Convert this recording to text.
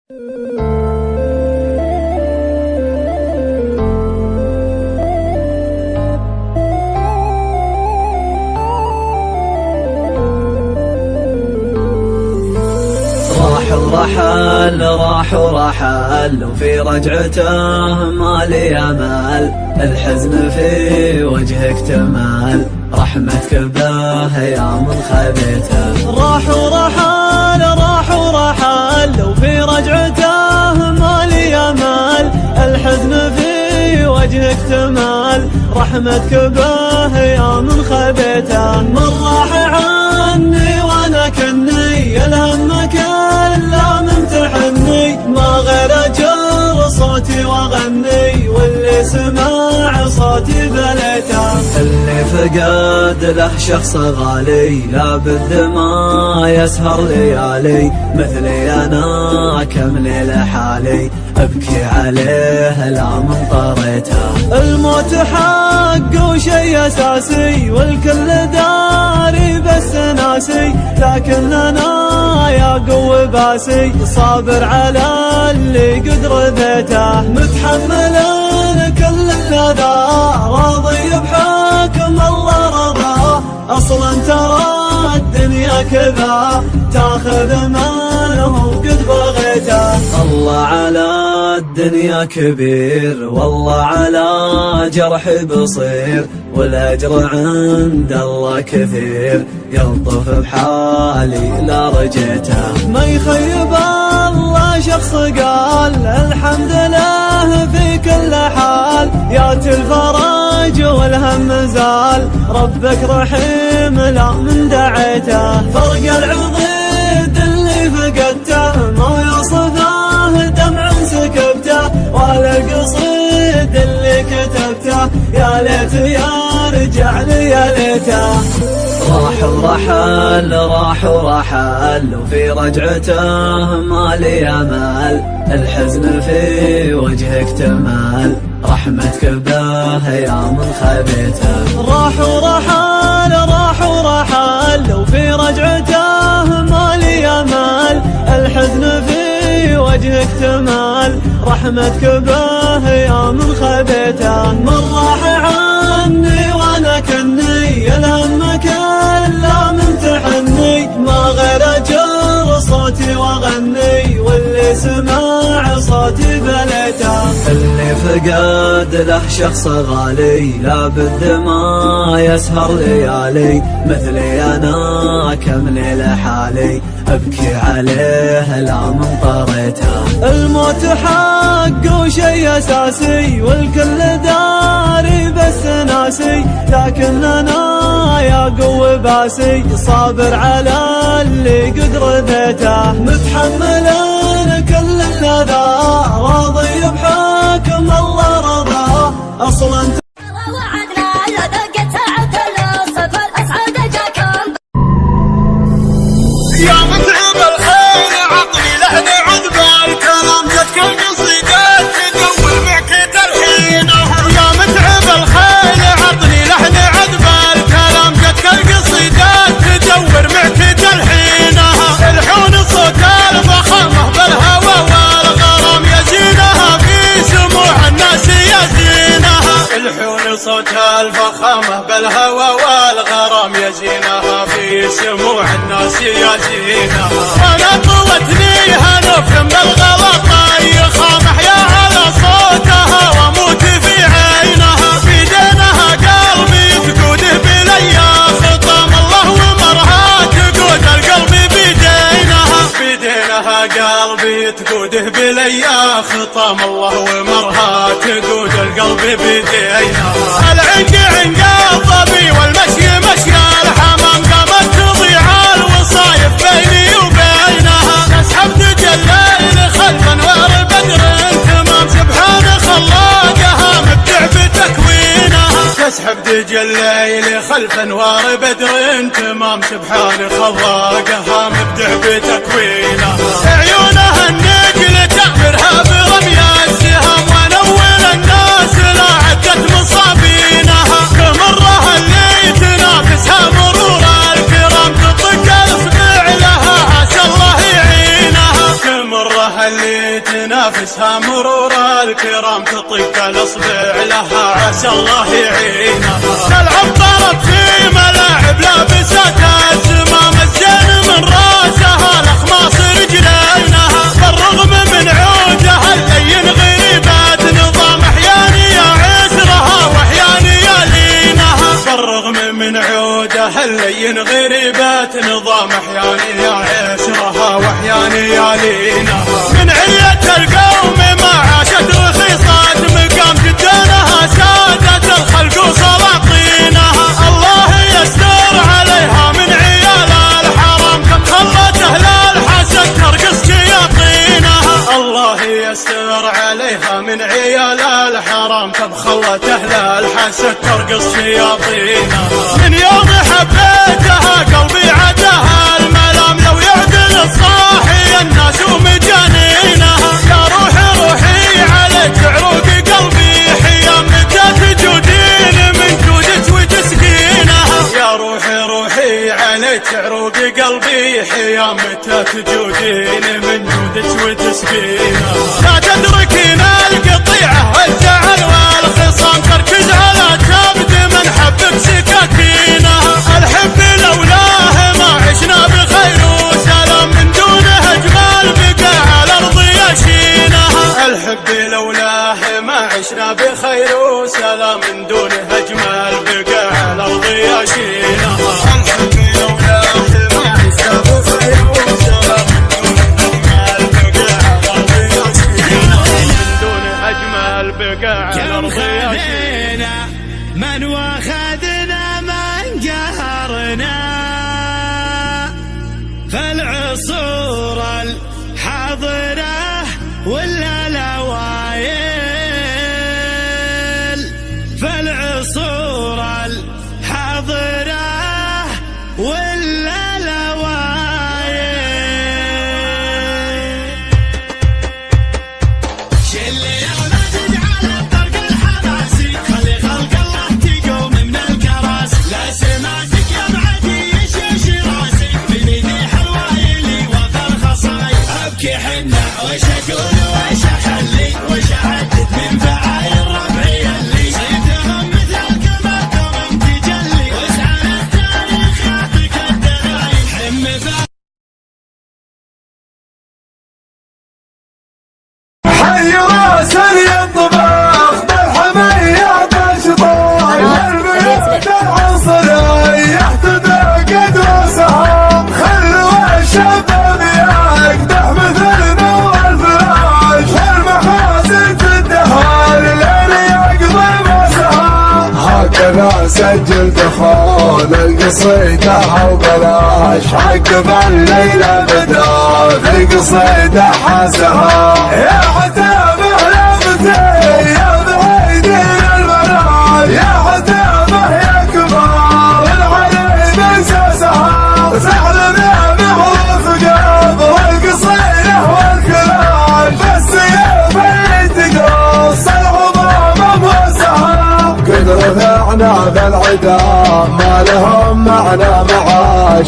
راح ورحل وفي رجعته ما لي امل، الحزن في وجهك تمال، رحمتك به يا من خبيته. راح ورحل وفي رجعته ما لي امل، الحزن في وجهك تمال، رحمتك به يا من خبيته. من راح عني وانا كني الهم كله ممتحني، ما غير اجر صوتي واغني، واللي سمع صوتي بليته. اللي فقد له شخص غالي لابد ما يسهر ليالي، مثلي انا كم ليلة حالي ابكي عليه لا من طريته. الموت حق وشي اساسي والكل داري بس ناسي، لكن انا يا قوي باسي صابر على اللي قد رذيته. متحمل كل الاذى راضي بحكم الله رضاه، اصلا ترى الدنيا كذا تاخذ ماله وقد بغيته. الله على الدنيا كبير والله على جرح بصير، والاجر عند الله كثير يلطف بحالي لا رجيته. ما يخيب الله شخص قال الحمد لله في كل حال، ياتي الفرج والهم زال، ربك رحيم لا من دعيته. فرق العضيد اللي فقدته ما يوصفه دمع سكبته، ولا القصيد اللي كتبته يا ليت يا رجع لي يا ليته. راح ورحل وفي رجعته ما لي امل، الحزن في وجهك تمال، رحمتك به يا من خبيته. راح ورحل وفي رجعته ما لي امل، الحزن في وجهك تمال، رحمتك به يا من خبيته. من راح عني وانا كني الهم كله ممتحني، ما غير اجر صوتي واغني، واللي سمع صوتي بليته. اللي فقد له شخص غالي لابد ما يسهر ليالي، مثلي انا كم ليلة حالي ابكي عليه لا من طريته. الموت حق وشي اساسي والكل داري بس ناسي، لكن انا يا قوي باسي صابر على اللي قد رذيته. متحمل كل الاذى راضي بحكم الله رضاه، اصلا صوت الفخامة بالهوى والغرام يزينها، في سموع الناس يزينها. وانا طوتني هنف من الغلط يخامح يا على صوتها، واموت في عينها. بيدينها قلبي تقوده بليا خطام الله، ومرها تقود القلب بيدينها. بيدينها قلبي تقوده بليا خطام الله، ومرها تقود القلب بيدينها. العنق عنق الظبي والمشي مشي الحمام، قامت تضيع الوصايف بيني وبينها. تسحب تجلي خلف انوار بدر تمام، سبحان خلاقها مبدع بتكوينها. تسحب تجلي خلف انوار بدر تمام، سبحان خلاقها مبدع بتكوينها. عيونها النجل تأمرها برمي السهام، ونول الناس لا عدت مصابينها. مرها اللي تنافسها مرور الكرام، تطق الاصبع لها عسى الله يعينها. مرها اللي تنافسها مرور الكرام تطق الاصبع لها عسى الله يعينها. تلعب طرب في ملاعب لابسة الزمام الزين من راسها الاخماص رجلينها، بالرغم من عودها اللين غريبات نظام احياني يعسرها واحياني يلينها، بالرغم من عودها اللين غريبات نظام احياني يعسرها واحياني يلينها. من علية القوم ما عاشت رخيصات مقام جدانها سادة الخلق وسلاطينها، الله يستر عليها من عيال الحرام كم خلت اهل الحسد ترقص شياطينها، الله يستر عليها من عيال الحرام كم خلت اهل الحسد ترقص شياطينها. من يوم حبيتها قلبي عدها الملام لو يعدل الصاحي الناس ومجانينها، يا روحي روحي عليك عروق قلبي حيام متى تجودين من جودك وتسقينها، يا روحي روحي عليك عروق قلبي حيام متى تجودين من جودك وتسقينها. لا تدركين القطيعة والزعل والخصام تركز على كبد من حبك سكاكينها، الحب لولاه ما عشنا بخير وسلام من دونه اجمل بقى على الارض يشينها، الحب لولاه ما عشنا بخير وسلام من دونه اجمل بقى على الارض يشينها، الحب لولاه ما عشنا بخير وسلام من دونه اجمل بقى على الارض يشينها. من واخذنا من قهرنا فالعصور الحاضرة ولا لوايل، فالعصور الحاضرة ولا لوايل، شل يا مجد على الطرق الحماسي خلي خلق الله تقوم من الكراس، لا سمعتك يا معدي يشيش راسي بميدي حوايلي وفي الخصاي، ابكي حنا وش اقول وش اخلي وش احدد من فعايل ربعي اللي صيتهم مثل كما تجلي واسعى التاريخ يعطيك الدلائل حم حي راس اليطبخ بالحمية بشطاي والبيوت العنصري يحتدى قد وسهام، خلوا الشباب يقدح مثل نور الفراش والمحاسن تدهار لين يقضي مسهام، هكذا سجل دخول القصيدة وبلاش عقب الليلة بدا في القصيدة حاسها، يا عتابه لمتي يا بعيدين المنام، يا عتابه يا كبار العلي من ساسها، سحلنا معروف قلب والقصيدة والكلام، بالسيف اللي تقص العظام موسها، قد رفعنا بالعدا ما لهم معنى معاش.